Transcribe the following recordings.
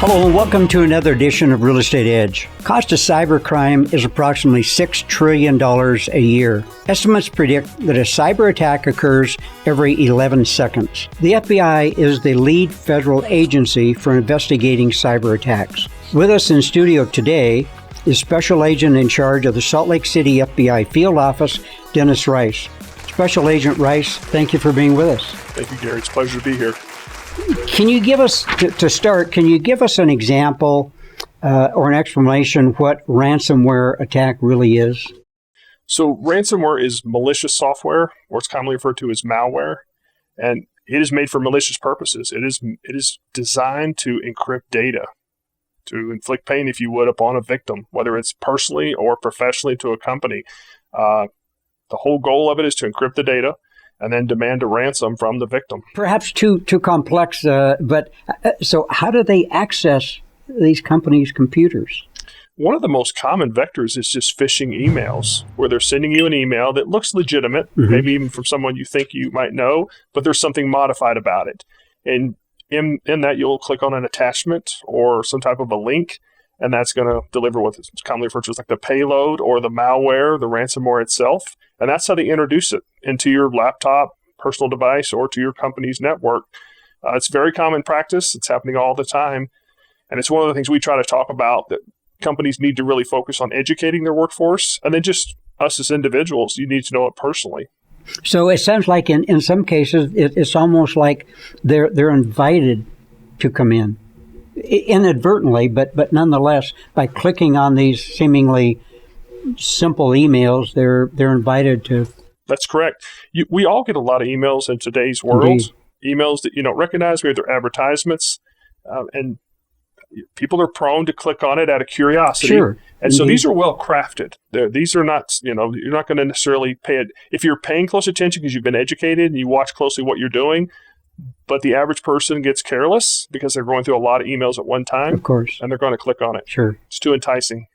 Hello and welcome to another edition of Real Estate Edge. Cost of cybercrime is approximately $6 trillion a year. Estimates predict that a cyber attack occurs every 11 seconds. The FBI is the lead federal agency for investigating cyber attacks. With us in studio today is Special Agent in charge of the Salt Lake City FBI Field Office, Dennis Rice. Special Agent Rice, thank you for being with us. Thank you, Gary. It's a pleasure to be here. Can you give us, to start, can you give us an example or an explanation what ransomware attack really is? So ransomware is malicious software, or it's commonly referred to as malware, and it is made for malicious purposes. It is designed to encrypt data, to inflict pain, if you would, upon a victim, whether it's personally or professionally to a company. The whole goal of it is to encrypt the data and then demand a ransom from the victim. Perhaps too complex, but so how do they access these companies' computers? One of the most common vectors is just phishing emails, where they're sending you an email that looks legitimate, maybe even from someone you think you might know, but there's something modified about it. And in that, you'll click on an attachment or some type of a link, and that's going to deliver what is commonly referred to as like the payload or the malware, the ransomware itself. And that's how they introduce it into your laptop, personal device, or to your company's network. It's very common practice. It's happening all the time. And it's one of the things we try to talk about, that companies need to really focus on educating their workforce. And then just us as individuals, you need to know it personally. So it sounds like in some cases, it's almost like they're invited to come in inadvertently, but nonetheless, by clicking on these seemingly simple emails, they're invited to. That's correct. We all get a lot of emails in today's world. Indeed. Emails that you don't recognize, maybe they're advertisements, and people are prone to click on it out of curiosity. Sure. And so these are well crafted. These are not, you're not going to necessarily pay it. If you're paying close attention because you've been educated and you watch closely what you're doing, but the average person gets careless because they're going through a lot of emails at one time. Of course. And they're going to click on it. Sure. It's too enticing.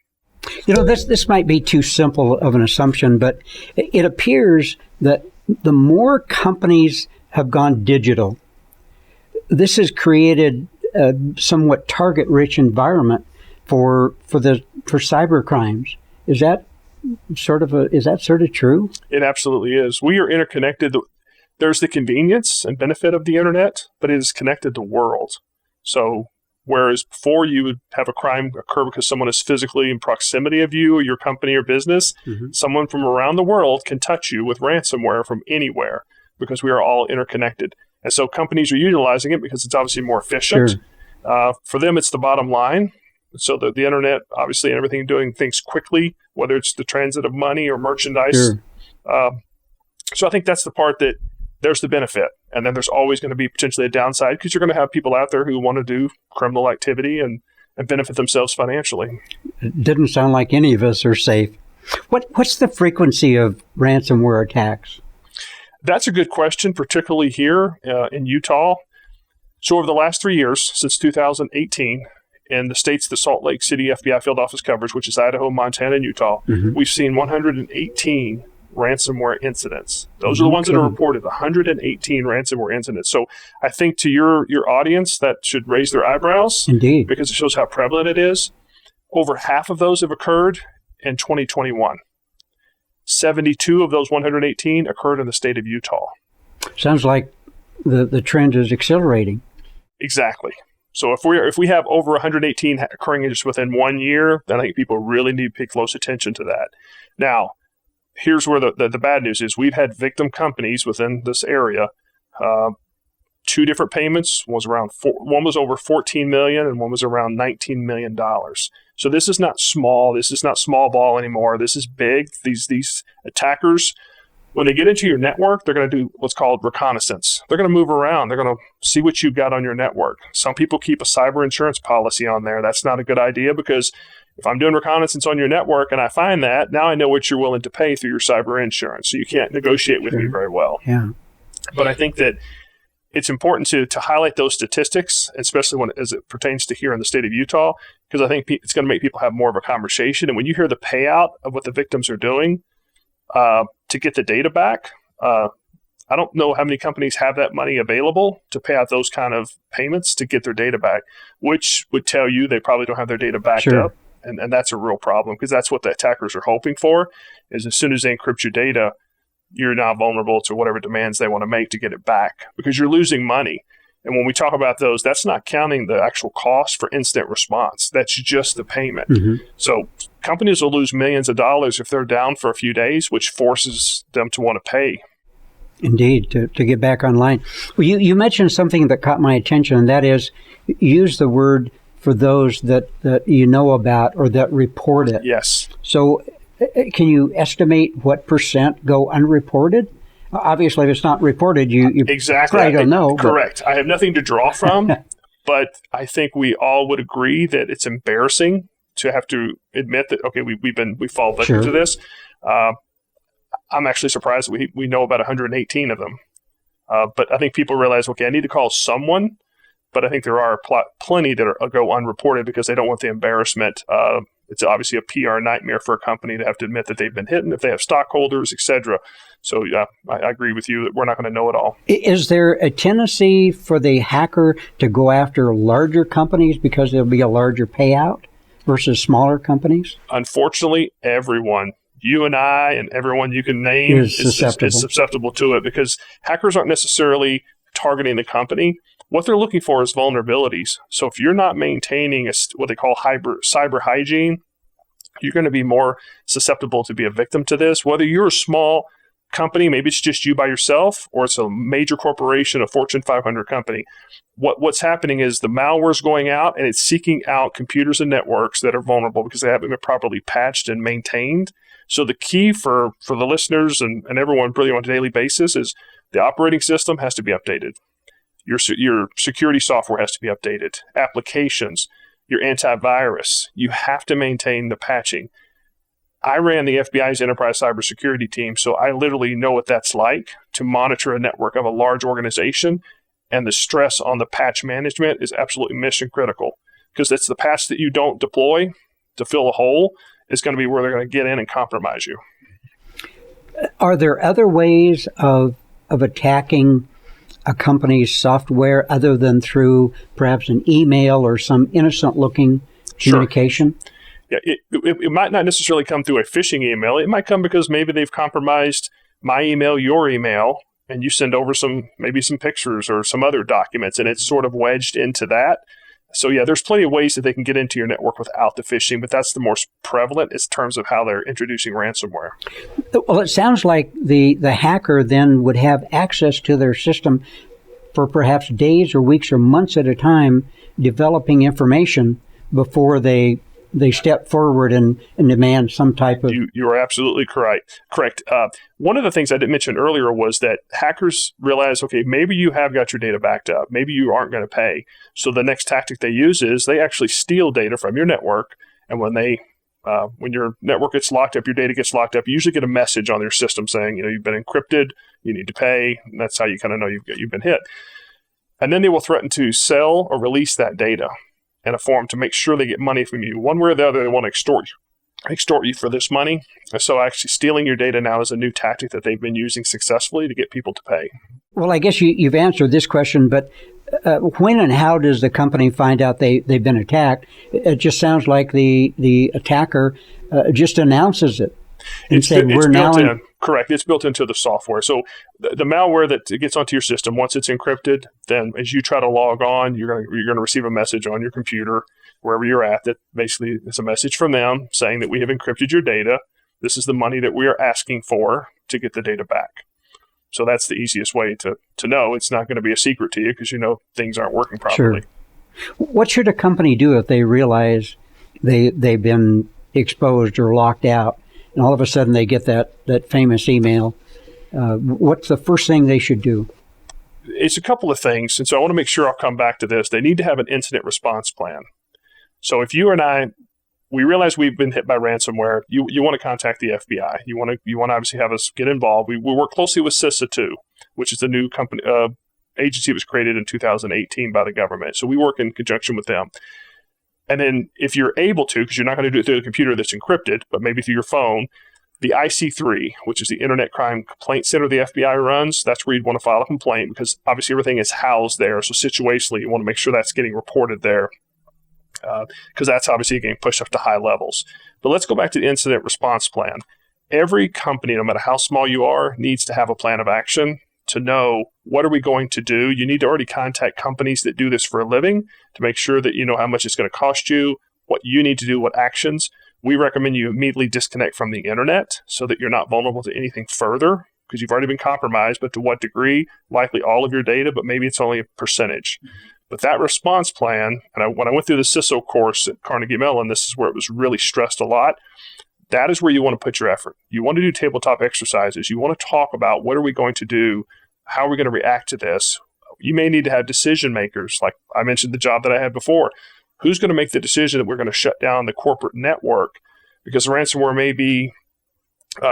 This might be too simple of an assumption, but it appears that the more companies have gone digital, this has created a somewhat target-rich environment for cyber crimes. Is that sort of true? It absolutely is. We are interconnected. There's the convenience and benefit of the internet, but it is connected to world. So whereas before you would have a crime occur because someone is physically in proximity of you or your company or business, someone from around the world can touch you with ransomware from anywhere because we are all interconnected. And so companies are utilizing it because it's obviously more efficient. Sure. For them, it's the bottom line. So the internet, obviously, and everything, doing things quickly, whether it's the transit of money or merchandise. Sure. So I think that's the part that there's the benefit. And then there's always going to be potentially a downside because you're going to have people out there who want to do criminal activity and benefit themselves financially. It didn't sound like any of us are safe. What's the frequency of ransomware attacks? That's a good question, particularly here in Utah. So over the last 3 years, since 2018, in the states that Salt Lake City FBI Field Office covers, which is Idaho, Montana, and Utah, we've seen 118 ransomware incidents. Those are the ones that are reported, 118 ransomware incidents. So I think to your audience, that should raise their eyebrows. Indeed. Because it shows how prevalent it is. Over half of those have occurred in 2021. 72 of those 118 occurred in the state of Utah. Sounds like the trend is accelerating. Exactly. So if we have over 118 occurring just within 1 year, then I think people really need to pay close attention to that. Now, here's where the bad news is. We've had victim companies within this area. Two different payments. One was over $14 million and one was around $19 million. So this is not small. This is not small ball anymore. This is big. These attackers, when they get into your network, they're going to do what's called reconnaissance. They're going to move around. They're going to see what you've got on your network. Some people keep a cyber insurance policy on there. That's not a good idea because if I'm doing reconnaissance on your network and I find that, now I know what you're willing to pay through your cyber insurance. So you can't negotiate with me very well. Yeah. But I think that it's important to highlight those statistics, especially as it pertains to here in the state of Utah, because I think it's going to make people have more of a conversation. And when you hear the payout of what the victims are doing to get the data back, I don't know how many companies have that money available to pay out those kind of payments to get their data back, which would tell you they probably don't have their data backed up. And that's a real problem, because that's what the attackers are hoping for, is as soon as they encrypt your data, you're now vulnerable to whatever demands they want to make to get it back, because you're losing money. And when we talk about those, that's not counting the actual cost for incident response. That's just the payment. So companies will lose millions of dollars if they're down for a few days, which forces them to want to pay. Indeed, to get back online. Well, you mentioned something that caught my attention, and that is, use the word for those that you know about or that report it. Yes. So can you estimate what % go unreported? Obviously, if it's not reported, you exactly. probably don't know. Correct. I have nothing to draw from, but I think we all would agree that it's embarrassing to have to admit that, okay, we fall victim to this. I'm actually surprised that we know about 118 of them. But I think people realize, okay, I need to call someone, but I think there are plenty that go unreported because they don't want the embarrassment. It's obviously a PR nightmare for a company to have to admit that they've been hit, and if they have stockholders, etc. So yeah, I agree with you that we're not going to know it all. Is there a tendency for the hacker to go after larger companies because there'll be a larger payout versus smaller companies? Unfortunately, everyone, you and I and everyone you can name is susceptible to it, because hackers aren't necessarily targeting the company. What they're looking for is vulnerabilities. So if you're not maintaining what they call cyber hygiene, you're going to be more susceptible to be a victim to this. Whether you're a small company, maybe it's just you by yourself, or it's a major corporation, a Fortune 500 company. What's happening is the malware is going out and it's seeking out computers and networks that are vulnerable because they haven't been properly patched and maintained. So the key for the listeners and everyone really on a daily basis is the operating system has to be updated. Your security software has to be updated. Applications, your antivirus, you have to maintain the patching. I ran the FBI's enterprise cybersecurity team, so I literally know what that's like to monitor a network of a large organization, and the stress on the patch management is absolutely mission critical, because it's the patch that you don't deploy to fill a hole is going to be where they're going to get in and compromise you. Are there other ways of attacking a company's software other than through perhaps an email or some innocent-looking communication? Sure. Yeah, it might not necessarily come through a phishing email. It might come because maybe they've compromised my email, your email, and you send over maybe some pictures or some other documents, and it's sort of wedged into that. So yeah, there's plenty of ways that they can get into your network without the phishing, but that's the most prevalent in terms of how they're introducing ransomware. Well, it sounds like the hacker then would have access to their system for perhaps days or weeks or months at a time, developing information before they step forward and demand some type of... You are absolutely correct. One of the things I didn't mention earlier was that hackers realize, okay, maybe you have got your data backed up. Maybe you aren't going to pay. So the next tactic they use is they actually steal data from your network. And when your network gets locked up, your data gets locked up, you usually get a message on your system saying, you've been encrypted, you need to pay. And that's how you kind of know you've been hit. And then they will threaten to sell or release that data in a form to make sure they get money from you. One way or the other, they want to extort you for this money. And so actually stealing your data now is a new tactic that they've been using successfully to get people to pay. Well, I guess you've answered this question, but when and how does the company find out they've been attacked? It just sounds like the attacker just announces it and said, we're now in. Correct. It's built into the software. So the malware that gets onto your system, once it's encrypted, then as you try to log on, you're going to receive a message on your computer, wherever you're at, that basically is a message from them saying that we have encrypted your data. This is the money that we are asking for to get the data back. So that's the easiest way to know. It's not going to be a secret to you because things aren't working properly. Sure. What should a company do if they realize they've been exposed or locked out, and all of a sudden they get that famous email? What's the first thing they should do? It's a couple of things, and so I want to make sure I'll come back to this. They need to have an incident response plan. So if you and I, we realize we've been hit by ransomware, you want to contact the FBI. You want to obviously have us get involved. We work closely with CISA too, which is the new company agency that was created in 2018 by the government. So we work in conjunction with them. And then if you're able to, because you're not going to do it through the computer that's encrypted, but maybe through your phone, The IC3, which is the Internet Crime Complaint Center the FBI runs, that's where you'd want to file a complaint because obviously everything is housed there. So situationally, you want to make sure that's getting reported there because that's obviously getting pushed up to high levels. But let's go back to the incident response plan. Every company, no matter how small you are, needs to have a plan of action to know what are we going to do. You need to already contact companies that do this for a living to make sure that you know how much it's going to cost you, what you need to do, what actions. We recommend you immediately disconnect from the internet so that you're not vulnerable to anything further because you've already been compromised, but to what degree? Likely all of your data, but maybe it's only a percentage. But that response plan, and when I went through the CISO course at Carnegie Mellon, this is where it was really stressed a lot. That is where you want to put your effort. You want to do tabletop exercises. You want to talk about what are we going to do? How are we going to react to this? You may need to have decision makers. Like I mentioned the job that I had before. Who's going to make the decision that we're going to shut down the corporate network? Because the ransomware may be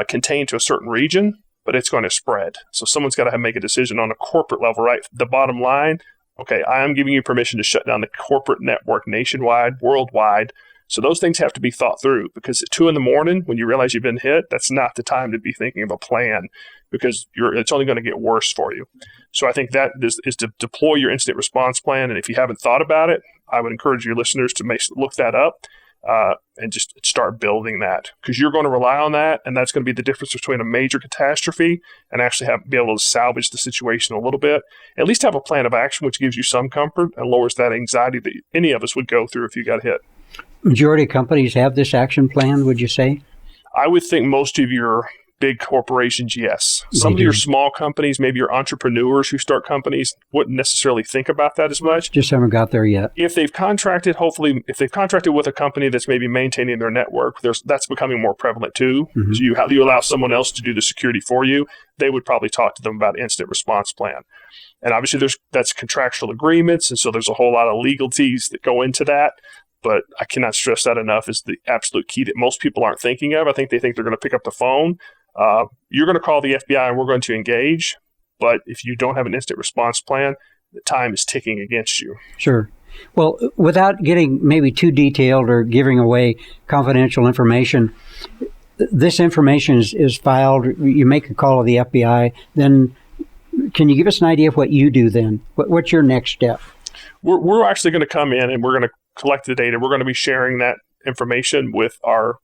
contained to a certain region, but it's going to spread. So someone's got to make a decision on a corporate level, right? The bottom line, okay, I am giving you permission to shut down the corporate network nationwide, worldwide. So those things have to be thought through because at 2 a.m, when you realize you've been hit, that's not the time to be thinking of a plan because it's only going to get worse for you. So I think that is to deploy your incident response plan. And if you haven't thought about it, I would encourage your listeners to look that up and just start building that because you're going to rely on that. And that's going to be the difference between a major catastrophe and actually be able to salvage the situation a little bit. At least have a plan of action, which gives you some comfort and lowers that anxiety that any of us would go through if you got hit. Majority of companies have this action plan, would you say? I would think most of your big corporations, yes. Some of your small companies, maybe your entrepreneurs who start companies, wouldn't necessarily think about that as much. Just haven't got there yet. If they've contracted, if they've contracted with a company that's maybe maintaining their network, that's becoming more prevalent too. Mm-hmm. So you allow someone else to do the security for you, they would probably talk to them about incident response plan. And obviously that's contractual agreements, and so there's a whole lot of legalities that go into that. But I cannot stress that enough is the absolute key that most people aren't thinking of. I think they think they're going to pick up the phone. You're going to call the FBI and we're going to engage. But if you don't have an instant response plan, the time is ticking against you. Sure. Well, without getting maybe too detailed or giving away confidential information, this information is filed. You make a call to the FBI. Then can you give us an idea of what you do then? What's your next step? We're actually going to come in and we're going to collect the data. We're going to be sharing that information with our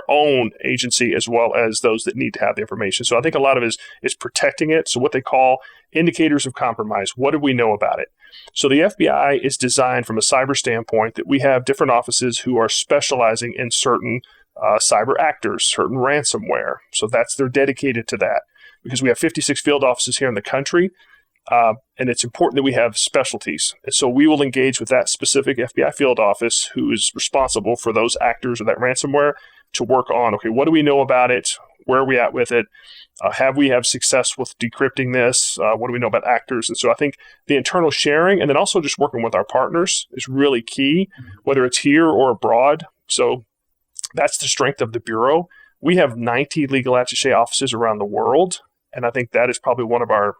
own agency as well as those that need to have the information. So I think a lot of it is protecting it. So what they call indicators of compromise. What do we know about it? So the FBI is designed from a cyber standpoint that we have different offices who are specializing in certain cyber actors, certain ransomware. So they're dedicated to that because we have 56 field offices here in the country. And it's important that we have specialties. And so we will engage with that specific FBI field office who is responsible for those actors or that ransomware to work on, okay, what do we know about it? Where are we at with it? Have we had success with decrypting this? What do we know about actors? And so I think the internal sharing and then also just working with our partners is really key, whether it's here or abroad. So that's the strength of the Bureau. We have 90 legal attaché offices around the world. And I think that is probably one of our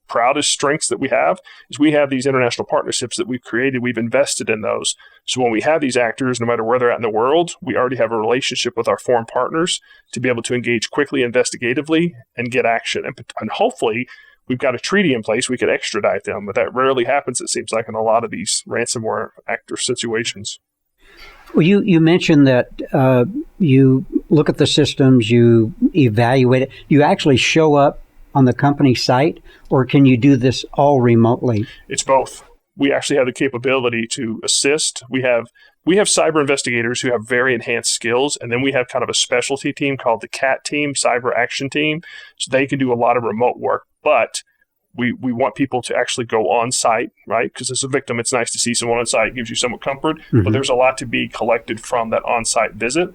proudest strengths that we have is we have these international partnerships that we've created. We've invested in those. So when we have these actors, no matter where they're at in the world, we already have a relationship with our foreign partners to be able to engage quickly, investigatively, and get action. And hopefully, we've got a treaty in place. We could extradite them, but that rarely happens, it seems like, in a lot of these ransomware actor situations. Well, you mentioned that you look at the systems, you evaluate it. You actually show up on the company site, or can you do this all remotely? It's both. We actually have the capability to assist. We have cyber investigators who have very enhanced skills, and then we have kind of a specialty team called the CAT team, Cyber Action Team. So they can do a lot of remote work, but we want people to actually go on site, right? Because as a victim, it's nice to see someone on site. It gives you some comfort, but there's a lot to be collected from that on-site visit.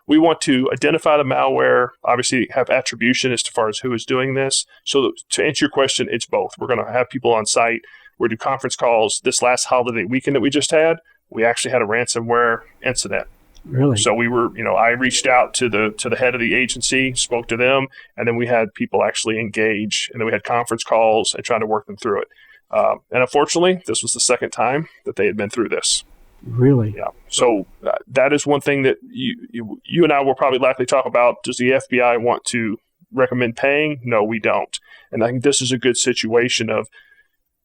We want to identify the malware, obviously have attribution as far as who is doing this. So to answer your question, it's both. We're going to have people on site. We're going to do conference calls. This last holiday weekend that we just had, we actually had a ransomware incident. Really? So we were, I reached out to the head of the agency, spoke to them, and then we had people actually engage, and then we had conference calls and trying to work them through it. And unfortunately, this was the second time that they had been through this. Really? Yeah. So that is one thing that you and I will probably likely talk about. Does the FBI want to recommend paying? No, we don't. And I think this is a good situation of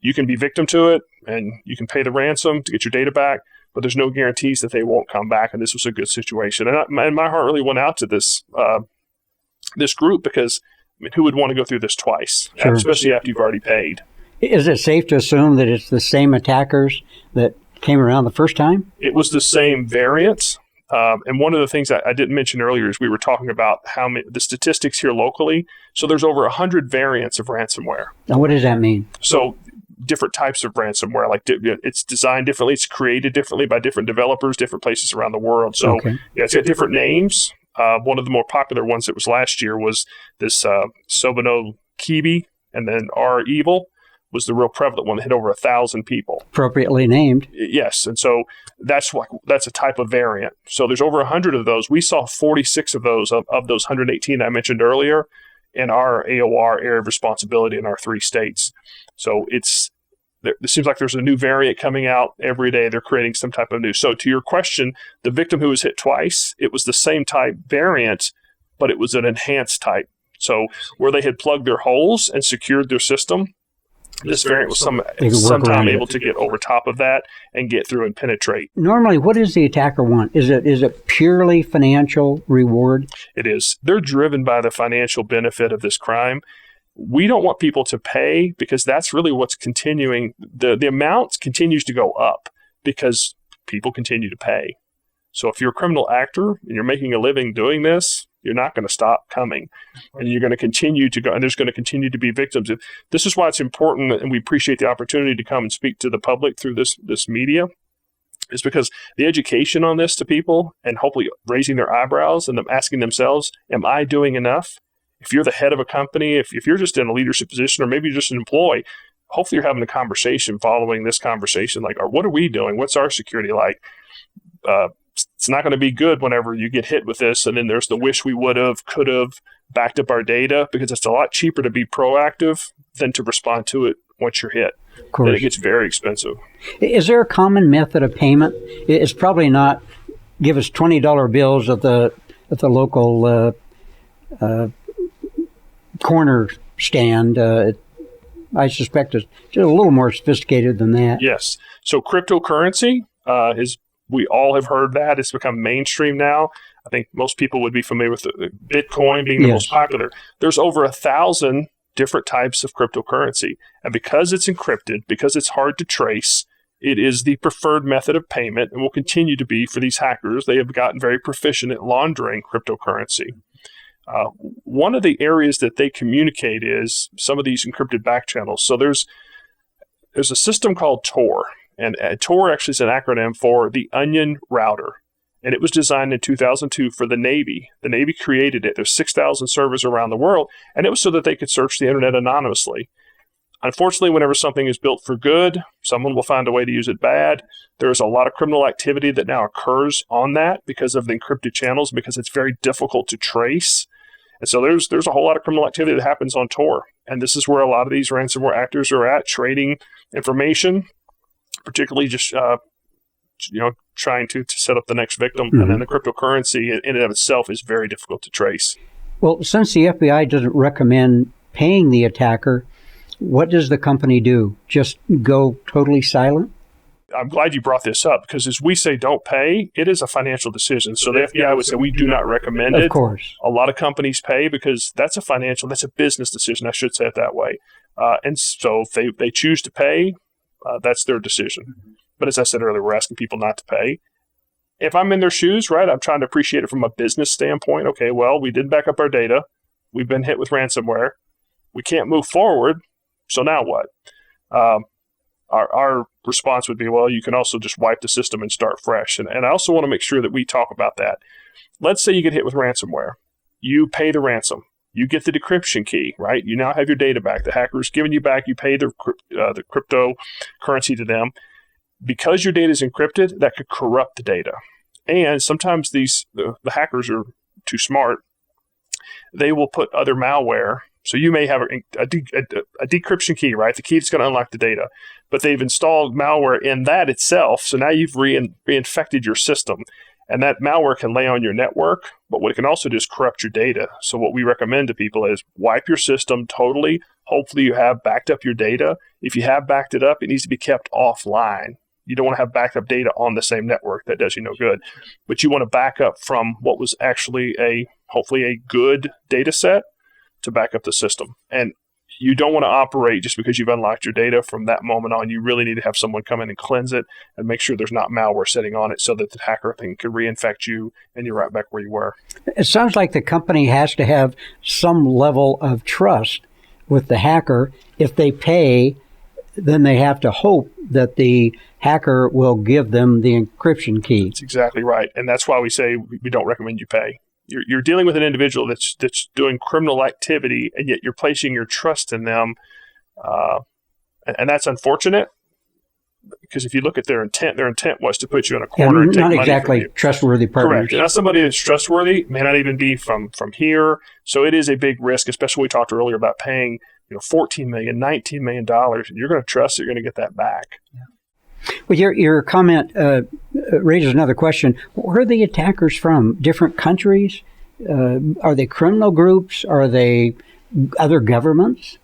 you can be victim to it and you can pay the ransom to get your data back, but there's no guarantees that they won't come back. And this was a good situation. And my heart really went out to this this group because who would want to go through this twice, Sure. especially after you've already paid? Is it safe to assume that it's the same attackers that came around the first time? It was the same variant. And one of the things I didn't mention earlier is we were talking about the statistics here locally. So there's over 100 variants of ransomware. Now, what does that mean? So different types of ransomware, like it's designed differently, it's created differently by different developers, different places around the world. So it's got different names. One of the more popular ones that was last year was this Sobono Kibi, and then R-Evil was the real prevalent one that hit over 1,000 people. Appropriately named. Yes, and so that's a type of variant. So there's over 100 of those. We saw 46 of those of those 118 I mentioned earlier in our AOR area of responsibility in our 3 states. So it seems like there's a new variant coming out every day. They're creating some type of new. So to your question, the victim who was hit twice, it was the same type variant, but it was an enhanced type. So where they had plugged their holes and secured their system, this variant was sometime able to get over top of that and get through and penetrate. Normally, what does the attacker want? Is it purely financial reward? It is. They're driven by the financial benefit of this crime. We don't want people to pay because that's really what's continuing. The amount continues to go up because people continue to pay. So if you're a criminal actor and you're making a living doing this, you're not going to stop coming, and you're going to continue to go, and there's going to continue to be victims. This is why it's important, and we appreciate the opportunity to come and speak to the public through this media, is because the education on this to people and hopefully raising their eyebrows and them asking themselves, am I doing enough? If you're the head of a company, if you're just in a leadership position, or maybe you're just an employee, hopefully you're having a conversation following this conversation, like, what are we doing? What's our security like? It's not going to be good whenever you get hit with this. And then there's the wish we would have, could have backed up our data, because it's a lot cheaper to be proactive than to respond to it once you're hit. Of course. Then it gets very expensive. Is there a common method of payment? It's probably not give us $20 bills at the local corner stand. I suspect it's just a little more sophisticated than that. Yes. So cryptocurrency we all have heard that. It's become mainstream now. I think most people would be familiar with Bitcoin being the most popular. There's over 1,000 different types of cryptocurrency. And because it's encrypted, because it's hard to trace, it is the preferred method of payment and will continue to be for these hackers. They have gotten very proficient at laundering cryptocurrency. One of the areas that they communicate is some of these encrypted back channels. So there's a system called Tor. And Tor actually is an acronym for the Onion Router. And it was designed in 2002 for the Navy. The Navy created it. There's 6,000 servers around the world. And it was so that they could search the internet anonymously. Unfortunately, whenever something is built for good, someone will find a way to use it bad. There's a lot of criminal activity that now occurs on that because of the encrypted channels, because it's very difficult to trace. And so there's a whole lot of criminal activity that happens on Tor. And this is where a lot of these ransomware actors are at, trading information, particularly just trying to set up the next victim. Mm-hmm. And then the cryptocurrency in and of itself is very difficult to trace. Well, since the FBI doesn't recommend paying the attacker, what does the company do? Just go totally silent? I'm glad you brought this up, because as we say don't pay, it is a financial decision. So the FBI would say we do not recommend it. Of course. A lot of companies pay because that's a business decision. I should say it that way. And so if they choose to pay, that's their decision. But as I said earlier, we're asking people not to pay. If I'm in their shoes, right, I'm trying to appreciate it from a business standpoint. Okay, well, we did back up our data. We've been hit with ransomware. We can't move forward. So now what? Our response would be, well, you can also just wipe the system and start fresh. And I also want to make sure that we talk about that. Let's say you get hit with ransomware. You pay the ransom. You get the decryption key, right? You now have your data back. The hacker's giving you back. You pay the cryptocurrency to them. Because your data is encrypted, that could corrupt the data. And sometimes the hackers are too smart. They will put other malware So you may have a decryption key, right? The key that's going to unlock the data. But they've installed malware in that itself. So now you've reinfected your system. And that malware can lay on your network, but what it can also do is corrupt your data. So what we recommend to people is wipe your system totally. Hopefully you have backed up your data. If you have backed it up, it needs to be kept offline. You don't want to have backed up data on the same network. That does you no good. But you want to back up from what was actually hopefully a good data set to back up the system. And you don't want to operate just because you've unlocked your data from that moment on. You really need to have someone come in and cleanse it and make sure there's not malware sitting on it so that the hacker thing can reinfect you and you're right back where you were. It sounds like the company has to have some level of trust with the hacker. If they pay, then they have to hope that the hacker will give them the encryption key. That's exactly right. And that's why we say we don't recommend you pay. You're dealing with an individual that's doing criminal activity, and yet you're placing your trust in them, and that's unfortunate. Because if you look at their intent was to put you in a corner and take money not exactly from you. Trustworthy partners. Correct. And not somebody that's trustworthy may not even be from here. So it is a big risk, especially we talked earlier about paying $14 million, $19 million, and you're going to trust that you're going to get that back. Yeah. Well, your comment raises another question. Where are the attackers from? Different countries? Are they criminal groups? Are they other governments?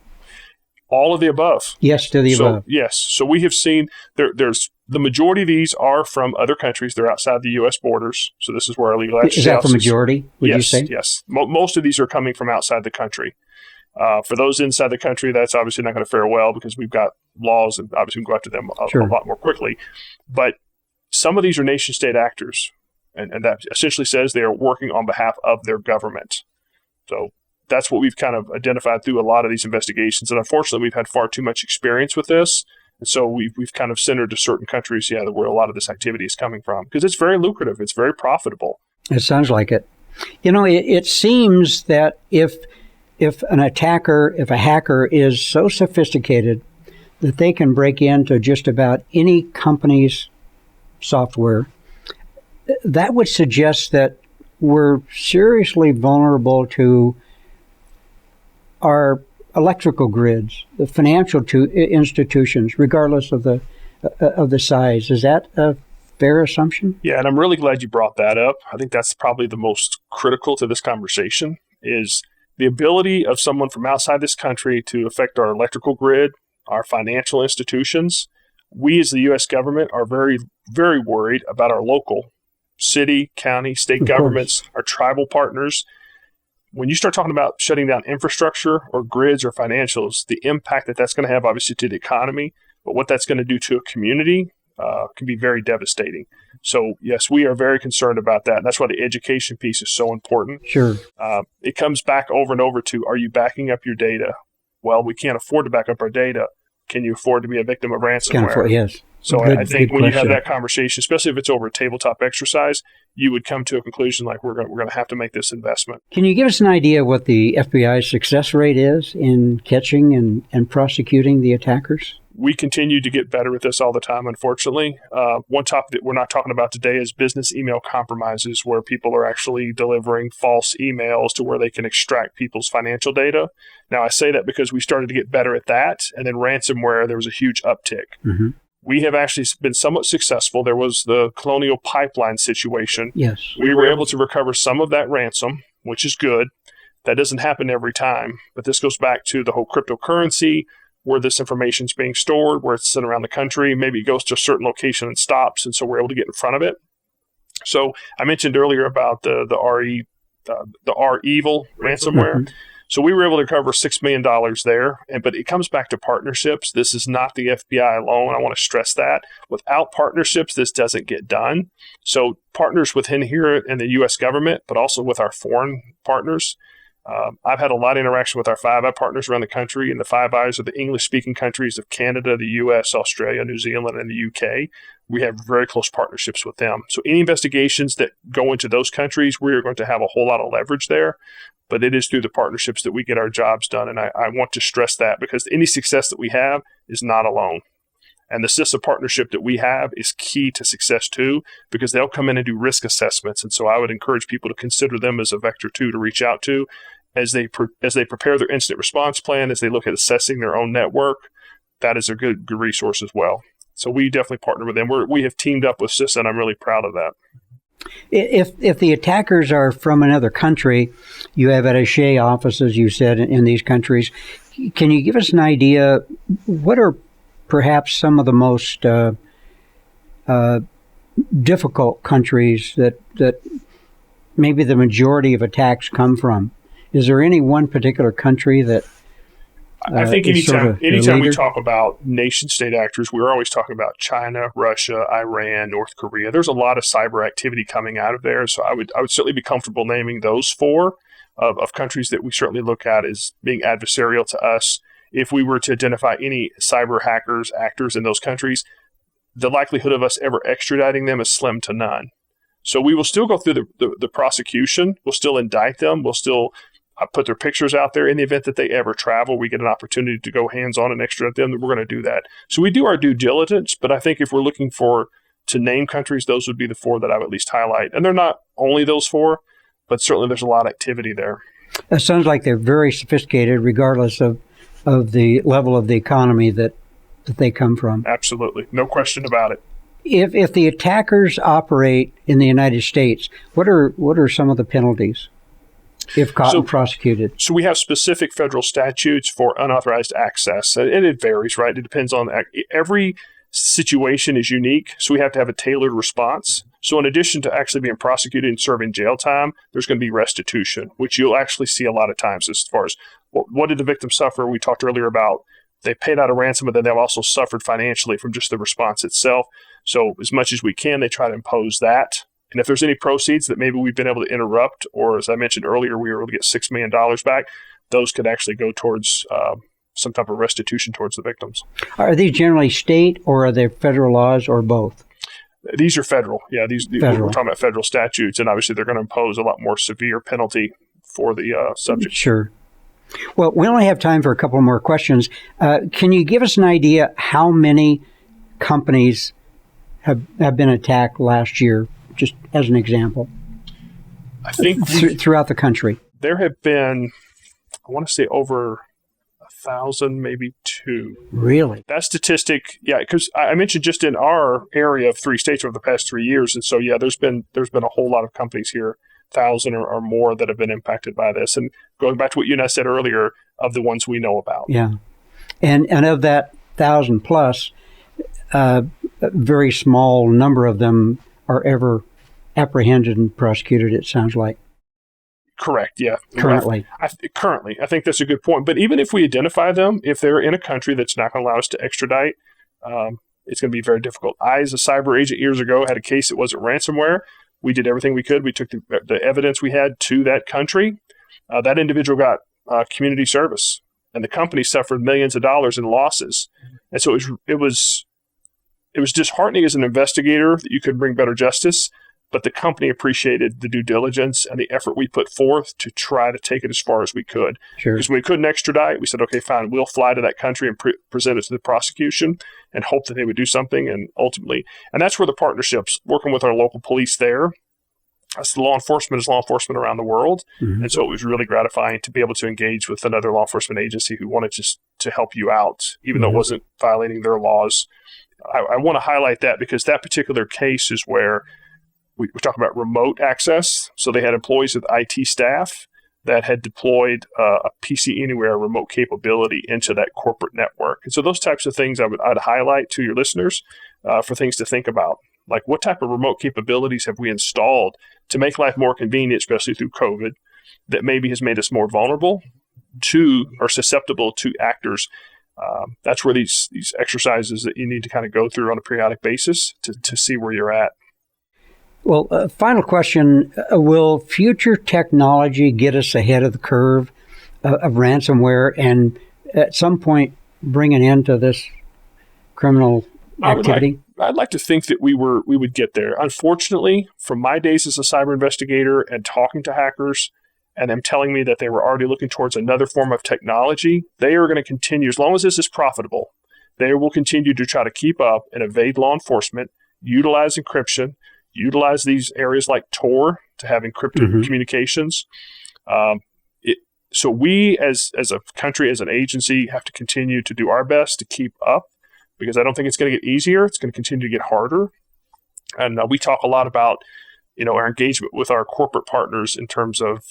All of the above. Yes, to the above. Yes. So we have seen there's the majority of these are from other countries. They're outside the U.S. borders. So this is where our legal access is that the majority, would you say? Yes. Most of these are coming from outside the country. For those inside the country, that's obviously not going to fare well because we've got laws and obviously we can go after them a lot more quickly. But some of these are nation state actors, and that essentially says they are working on behalf of their government. So that's what we've kind of identified through a lot of these investigations. And unfortunately, we've had far too much experience with this. And so we've kind of centered to certain countries, where a lot of this activity is coming from because it's very lucrative. It's very profitable. It sounds like it. It seems that if a hacker is so sophisticated that they can break into just about any company's software, that would suggest that we're seriously vulnerable to our electrical grids, the financial institutions, regardless of the size. Is that a fair assumption? Yeah, and I'm really glad you brought that up. I think that's probably the most critical to this conversation is the ability of someone from outside this country to affect our electrical grid, our financial institutions. We as the U.S. government are very, very worried about our local city, county, state governments, our tribal partners. When you start talking about shutting down infrastructure or grids or financials, the impact that's going to have obviously to the economy, but what that's going to do to a community can be very devastating. So yes, we are very concerned about that. And that's why the education piece is so important. Sure. It comes back over and over to, are you backing up your data? Well, we can't afford to back up our data. Can you afford to be a victim of ransomware? Yes. So I think when you have that conversation, especially if it's over a tabletop exercise, you would come to a conclusion like we're going to have to make this investment. Can you give us an idea what the FBI's success rate is in catching and prosecuting the attackers? We continue to get better at this all the time, unfortunately. One topic that we're not talking about today is business email compromises, where people are actually delivering false emails to where they can extract people's financial data. Now, I say that because we started to get better at that, and then ransomware, there was a huge uptick. Mm-hmm. We have actually been somewhat successful. There was the Colonial Pipeline situation. Yes. We were able to recover some of that ransom, which is good. That doesn't happen every time, but this goes back to the whole cryptocurrency, where this information is being stored, where it's sent around the country. Maybe it goes to a certain location and stops, and so we're able to get in front of it. So I mentioned earlier about the REvil ransomware. Mm-hmm. So we were able to recover $6 million there, but it comes back to partnerships. This is not the FBI alone. I want to stress that. Without partnerships, this doesn't get done. So partners within here in the U.S. government, but also with our foreign partners. I've had a lot of interaction with our Five Eye partners around the country, and the Five Eyes are the English-speaking countries of Canada, the U.S., Australia, New Zealand, and the U.K. We have very close partnerships with them. So any investigations that go into those countries, we are going to have a whole lot of leverage there, but it is through the partnerships that we get our jobs done, and I want to stress that because any success that we have is not alone. And the CISA partnership that we have is key to success too, because they'll come in and do risk assessments. And so I would encourage people to consider them as a vector too to reach out to. as they prepare their incident response plan, as they look at assessing their own network, that is a good resource as well. So we definitely partner with them. We have teamed up with CISA, and I'm really proud of that. If the attackers are from another country, you have attaché offices, you said, in these countries. Can you give us an idea, what are perhaps some of the most difficult countries that maybe the majority of attacks come from? Is there any one particular country that I think anytime we talk about nation-state actors, we're always talking about China, Russia, Iran, North Korea. There's a lot of cyber activity coming out of there, so I would certainly be comfortable naming those four of countries that we certainly look at as being adversarial to us. If we were to identify any cyber actors in those countries, the likelihood of us ever extraditing them is slim to none. So we will still go through the prosecution. We'll still indict them. We'll still put their pictures out there. In the event that they ever travel, we get an opportunity to go hands-on and extradite them, then we're going to do that. So we do our due diligence, but I think if we're looking to name countries, those would be the four that I would at least highlight. And they're not only those four, but certainly there's a lot of activity there. It sounds like they're very sophisticated, regardless of the level of the economy that they come from. Absolutely. No question about it. If the attackers operate in the United States, what are some of the penalties if caught and prosecuted? So we have specific federal statutes for unauthorized access, and it varies, right? It depends on every situation is unique, so we have to have a tailored response. So in addition to actually being prosecuted and serving jail time, there's going to be restitution, which you'll actually see a lot of times as far as what did the victim suffer? We talked earlier about they paid out a ransom, but then they've also suffered financially from just the response itself. So as much as we can, they try to impose that. And if there's any proceeds that maybe we've been able to interrupt, or as I mentioned earlier, we were able to get $6 million back, those could actually go towards some type of restitution towards the victims. Are these generally state, or are they federal laws, or both? These are federal. Yeah, federal. We're talking about federal statutes, and obviously they're going to impose a lot more severe penalty for the subject. Sure. Well, we only have time for a couple more questions. Can you give us an idea how many companies have been attacked last year, just as an example? I think throughout the country. There have been, I want to say, over 1,000, maybe 2. Really? That statistic, yeah, because I mentioned just in our area of 3 states over the past 3 years, and so yeah, there's been a whole lot of companies here, 1,000 or more, that have been impacted by this. And going back to what you and I said earlier, of the ones we know about. Yeah, and of that 1,000 plus, a very small number of them are ever apprehended and prosecuted, it sounds like. Correct, yeah. Currently. Currently. I think that's a good point. But even if we identify them, if they're in a country that's not going to allow us to extradite, it's going to be very difficult. I, as a cyber agent years ago, had a case that wasn't ransomware. We did everything we could. We took the evidence we had to that country. That individual got community service, and the company suffered millions of dollars in losses. And so it was disheartening as an investigator that you could bring better justice, but the company appreciated the due diligence and the effort we put forth to try to take it as far as we could. Sure. Because when we couldn't extradite, we said, okay, fine, we'll fly to that country and present it to the prosecution and hope that they would do something. And ultimately, and that's where the partnerships, working with our local police there, that's the law enforcement around the world. Mm-hmm. And so it was really gratifying to be able to engage with another law enforcement agency who wanted just to help you out, even though it wasn't violating their laws. I want to highlight that because that particular case is where we talk about remote access. So they had employees with IT staff that had deployed a PC Anywhere remote capability into that corporate network. And so those types of things I'd highlight to your listeners for things to think about. Like, what type of remote capabilities have we installed to make life more convenient, especially through COVID, that maybe has made us more vulnerable to or susceptible to actors? That's where these exercises that you need to kind of go through on a periodic basis to see where you're at. Well, final question. Will future technology get us ahead of the curve of ransomware and at some point bring an end to this criminal activity? I'd like to think that we would get there. Unfortunately, from my days as a cyber investigator and talking to hackers and them telling me that they were already looking towards another form of technology, they are going to continue, as long as this is profitable, they will continue to try to keep up and evade law enforcement, utilize encryption, utilize these areas like Tor to have encrypted communications. So we, as a country, as an agency, have to continue to do our best to keep up, because I don't think it's going to get easier. It's going to continue to get harder. And we talk a lot about, our engagement with our corporate partners in terms of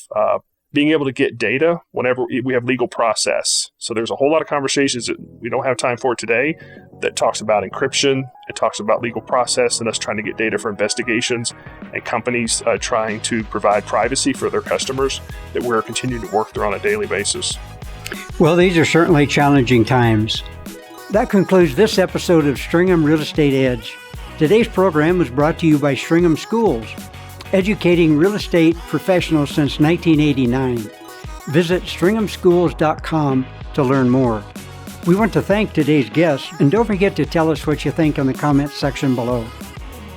being able to get data whenever we have legal process. So there's a whole lot of conversations that we don't have time for today that talks about encryption. It talks about legal process and us trying to get data for investigations, and companies trying to provide privacy for their customers that we're continuing to work through on a daily basis. Well, these are certainly challenging times. That concludes this episode of Stringham Real Estate Edge. Today's program was brought to you by Stringham Schools, educating real estate professionals since 1989. Visit stringhamschools.com to learn more. We want to thank today's guests, and don't forget to tell us what you think in the comments section below.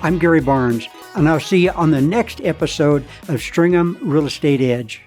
I'm Garry Barnes, and I'll see you on the next episode of Stringham Real Estate Edge.